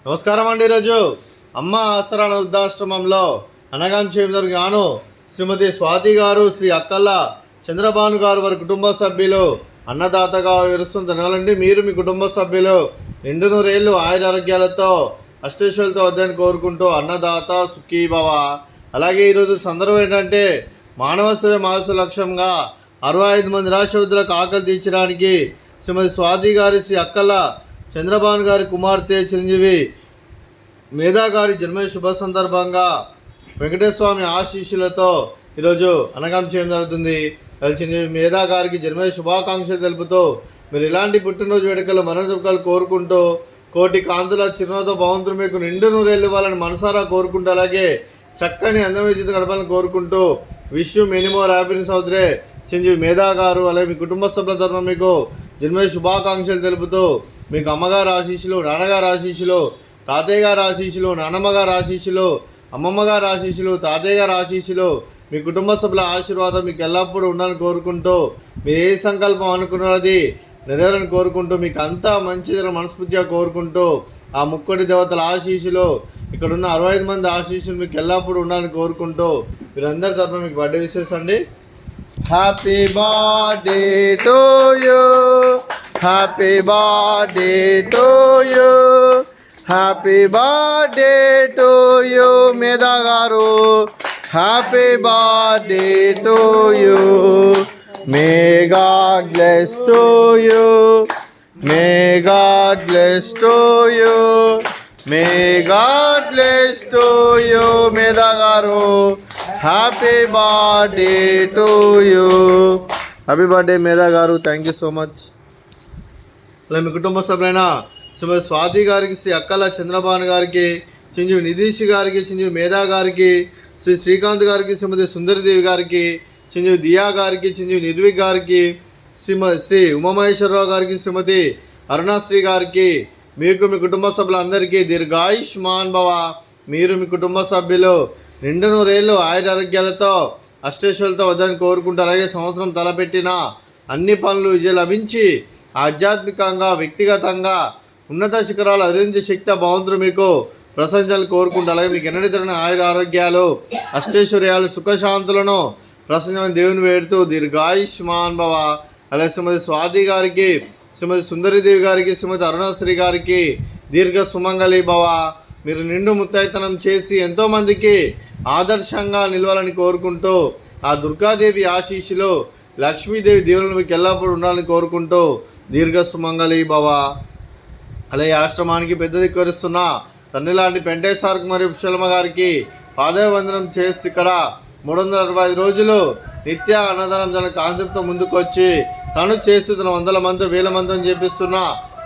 నమస్కారం అండి. ఈరోజు అమ్మ ఆసరా వృద్ధాశ్రమంలో అనగాం చేయడం గాను శ్రీమతి స్వాతి గారు, శ్రీ అక్కల్ల చంద్రబాను గారు వారి కుటుంబ సభ్యులు అన్నదాతగా వివరిస్తున్న ధన్యవాదాలండి. మీరు మీ కుటుంబ సభ్యులు నిండు నూరేళ్ళు ఆయుర ఆరోగ్యాలతో అష్టైశ్వర్యాలతో వద్దని కోరుకుంటూ అన్నదాత సుఖీభవ. అలాగే ఈరోజు సందర్భం ఏంటంటే మానవ సేవ మానవ లక్ష్యంగా 65 మంది నిరాశ్రయులకు ఆకలి తీర్చడానికి శ్రీమతి స్వాతి గారి, శ్రీ అక్కల్ల చంద్రబాను గారి కుమార్తె చిరంజీవి మేధా గారి జన్మ శుభ సందర్భంగా వెంకటేశ్వర ఆశీస్సులతో ఈరోజు అనగాం చేయడం జరుగుతుంది. చిరంజీవి మేధా గారికి జన్మ శుభాకాంక్షలు తెలుపుతూ మీరు ఇలాంటి పుట్టినరోజు వేడుకలు మరణ శుభాలు కోరుకుంటూ కోటి కాంతుల చిరునవ్వుతో భగవంతుడు మీకు నిండు నూరేళ్ళు ఇవ్వాలని మనసారా కోరుకుంటూ అలాగే చక్కని అందమైన జీవితం గడపాలని కోరుకుంటూ wish you many more happiness అవుతురే చిరంజీవి మేధా గారు. అలాగే మీ కుటుంబ సభ్యుల తరఫున మీకు జన్మ శుభాకాంక్షలు తెలుపుతూ మీకు అమ్మగారు ఆశీస్సులు, నాన్నగారు ఆశీస్సులు, తాతయ్య గారు ఆశీస్సులు, నాన్నమ్మ గారు ఆశీస్సులు, అమ్మమ్మ గారు ఆశీస్సులు, తాతయ్య గారు ఆశీస్సులు, మీ కుటుంబ సభ్యుల ఆశీర్వాదం మీకు ఎల్లప్పుడూ ఉండాలని కోరుకుంటూ మీరు ఏ సంకల్పం అనుకున్నది నెరవేరని కోరుకుంటూ మీకు అంతా మంచిదని మనస్ఫూర్తిగా కోరుకుంటూ ఆ ముక్కోటి దేవతల ఆశీస్సులు, ఇక్కడున్న 65 మంది ఆశీస్సులు మీకు ఎల్లప్పుడూ ఉండాలని కోరుకుంటూ మీరందరి తరఫున మీకు బర్త్డే విషెస్ అండి. Happy birthday to you, happy birthday to you, happy birthday to you మేధా గారు, happy birthday to you. May God bless to you, may God bless to you, may God bless to you మేధా గారు, happy birthday to you. Happy birthday మేధా గారు, thank you so much. అలా మీ కుటుంబ సభ్యులైన శ్రీమతి స్వాతి గారికి, శ్రీ అక్కల చంద్రబాను గారికి, చిరంజీవి నిధీష్ గారికి, చిరంజీవి మేధా గారికి, శ్రీ శ్రీకాంత్ గారికి, శ్రీమతి సుందరిదేవి గారికి, చిరంజీవి దియా గారికి, చిరంజీవి నిర్విక్ గారికి, శ్రీ ఉమామహేశ్వరరావు గారికి, శ్రీమతి అరుణాశ్రీ గారికి, మీకు మీ కుటుంబ సభ్యులందరికీ దీర్ఘాయుష్మాన్ భవ. మీరు మీ కుటుంబ సభ్యులు నిండు నూరేళ్ళు ఆయుర ఆరోగ్యాలతో అష్టైశ్వర్యాలతో వద్దని కోరుకుంటూ అలాగే సంవత్సరం తలపెట్టిన అన్ని పనులు విజయం లభించి ఆధ్యాత్మికంగా వ్యక్తిగతంగా ఉన్నత శిఖరాలు అధించే శక్తి భగవంతుడు మీకు ప్రశంసలు కోరుకుంటూ అలాగే మీకు ఎన్నడీ తగిన ఆయుర ఆరోగ్యాలు అష్టైశ్వర్యాలు సుఖశాంతులను ప్రసన్నమైన దేవుని వేడుతూ దీర్ఘాయుష్మాన్ భవ. అలాగే శ్రీమతి స్వాతి గారికి, శ్రీమతి సుందరిదేవి గారికి, శ్రీమతి అరుణశ్రీ గారికి దీర్ఘ సుమంగళి భవ. మీరు నిండు ముత్తైతనం చేసి ఎంతోమందికి ఆదర్శంగా నిలవాలని కోరుకుంటూ ఆ దుర్గాదేవి ఆశీస్సులు, లక్ష్మీదేవి దేవులను మీకు ఎల్లప్పుడూ ఉండాలని కోరుకుంటూ దీర్ఘ సుమంగళి భవ. అలాగే ఆశ్రమానికి పెద్ద దిక్కువరిస్తున్న తండ్రి లాంటి పెంటేశ్వరకు మరియు పుష్పలమ్మ గారికి పాదవందనం చేస్తే ఇక్కడ 365 రోజులు నిత్య అన్నదానం జన కాన్సెప్ట్తో ముందుకు వచ్చి తను చేస్తున్న 100 మంది 1000 మందిని చేపిస్తున్న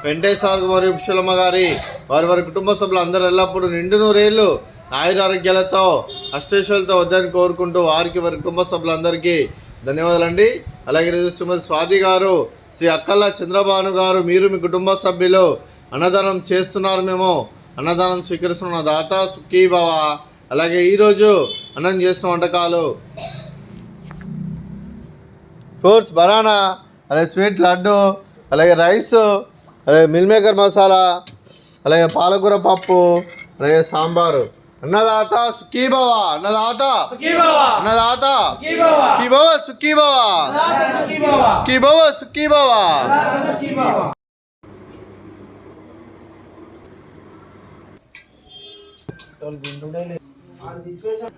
వెంకటేశ్వర మరియు పుష్పలమ్మ గారి వారి కుటుంబ సభ్యులు అందరూ ఎల్లప్పుడూ నిండు నూరేళ్ళు ఆయుర ఆరోగ్యాలతో అష్టైశ్వర్యాలతో వద్దని కోరుకుంటూ వారికి వారి కుటుంబ సభ్యులందరికీ ధన్యవాదాలండి. అలాగే ఈరోజు శ్రీమతి స్వాతి గారు, శ్రీ అక్కల్ల చంద్రబాను గారు, మీరు మీ కుటుంబ సభ్యులు అన్నదానం చేస్తున్నారు, మేము అన్నదానం స్వీకరిస్తున్న దాత సుఖీభవ. అలాగే ఈరోజు అన్నం చేస్తున్న వంటకాలు ఫ్రూట్స్ బనానా, అలాగే స్వీట్ లడ్డు, అలాగే రైస్, అలాగే మిల్ మేకర్ మసాలా, అలాగే పాలకూర పప్పు, అలాగే సాంబారు. అన్నదాత సుఖీభవ, అన్నదాత అన్నదాత సుఖీభవ, సుఖీభవ సుఖీభవ, సుఖీభవ. సిచ్యువేషన్